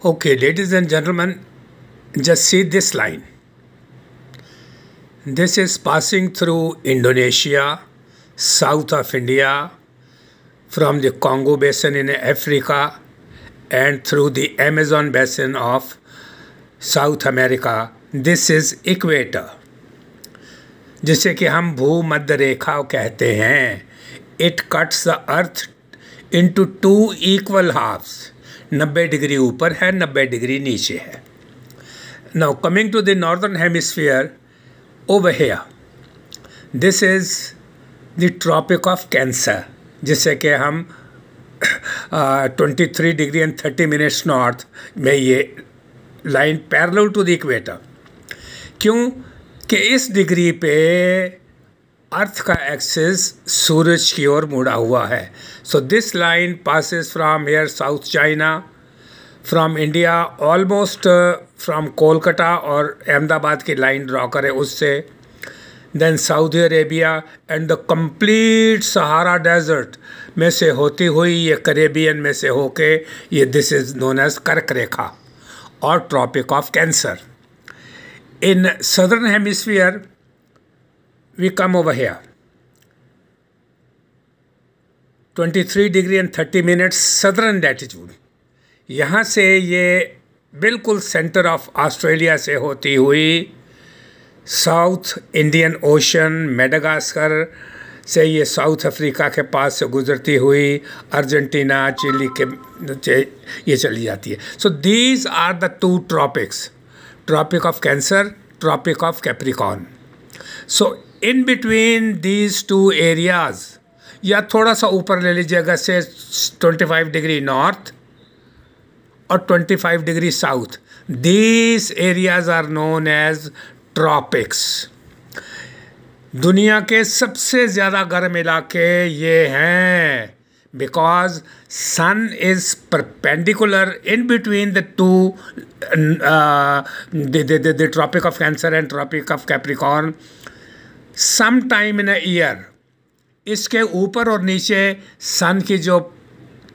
Okay, ladies and gentlemen, just see this line. This is passing through Indonesia, south of India, from the Congo Basin in Africa, and through the Amazon Basin of South America. This is equator, जिसे कि हम भूमध्य रेखा कहते हैं. It cuts the earth into two equal halves. 90 degree ऊपर है, 90 degree नीचे है. Now coming to the northern hemisphere, over here, this is the Tropic of Cancer, जिसे कि हम 23 डिग्री एंड 30 मिनट्स नॉर्थ में ये line parallel to the equator. क्यों कि इस डिग्री पे अर्थ का एक्सिस सूरज की ओर मुड़ा हुआ है. So this line passes from here South China, from India almost from Kolkata और अहमदाबाद की लाइन ड्रॉ करें उससे, then Saudi Arabia and the complete Sahara desert में से होती हुई ये कैरेबियन में से होके ये दिस इज़ नोन एज कर्क रेखा और Tropic of Cancer. In southern hemisphere, we come over here. 23 degree and 30 minutes southern latitude. यहाँ से ये बिल्कुल सेंटर ऑफ ऑस्ट्रेलिया से होती हुई साउथ इंडियन ओशन, मेडागास्कर से ये साउथ अफ्रीका के पास से गुजरती हुई अर्जेंटीना, चिली के ये चली जाती है. So these are the two tropics, Tropic of Cancer, Tropic of Capricorn. So in between these two areas, या थोड़ा सा ऊपर ले लीजिएगा से 25 डिग्री नॉर्थ और 25 degree south, these areas are known as tropics. दुनिया के सबसे ज़्यादा गर्म इलाके ये हैं, because sun is perpendicular in between the two, the Tropic of Cancer and Tropic of Capricorn. Sometime in a year, इसके ऊपर और नीचे सन की जो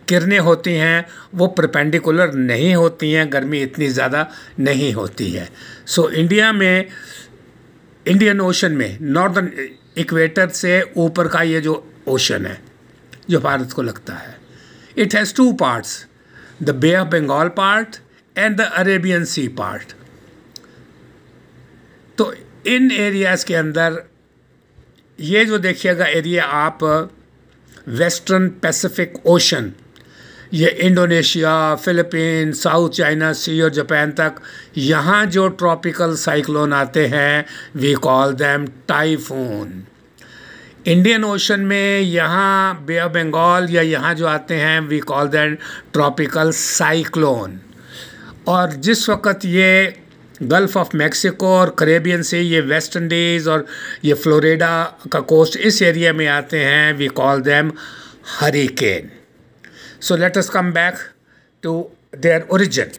किरणें होती हैं वो परपेंडिकुलर नहीं होती हैं, गर्मी इतनी ज़्यादा नहीं होती है. सो इंडिया में, इंडियन ओशन में, नॉर्दर्न इक्वेटर से ऊपर का ये जो ओशन है जो भारत को लगता है, it has two parts, the Bay of Bengal part and the Arabian Sea part. तो इन एरियाज़ के अंदर ये जो देखिएगा एरिया आप, वेस्टर्न पैसिफिक ओशन, ये Indonesia, Philippine, South China Sea और जापान तक, यहाँ जो ट्रॉपिकल साइक्लोन आते हैं we call them typhoon. Indian Ocean में यहाँ बे ऑफ बंगाल या यहाँ जो आते हैं we call that tropical cyclone. और जिस वक्त ये गल्फ़ ऑफ मैक्सिको और कैरेबियन से ये वेस्ट इंडीज़ और ये फ्लोरिडा का कोस्ट इस एरिया में आते हैं we call them hurricane. So let us come back to their origin.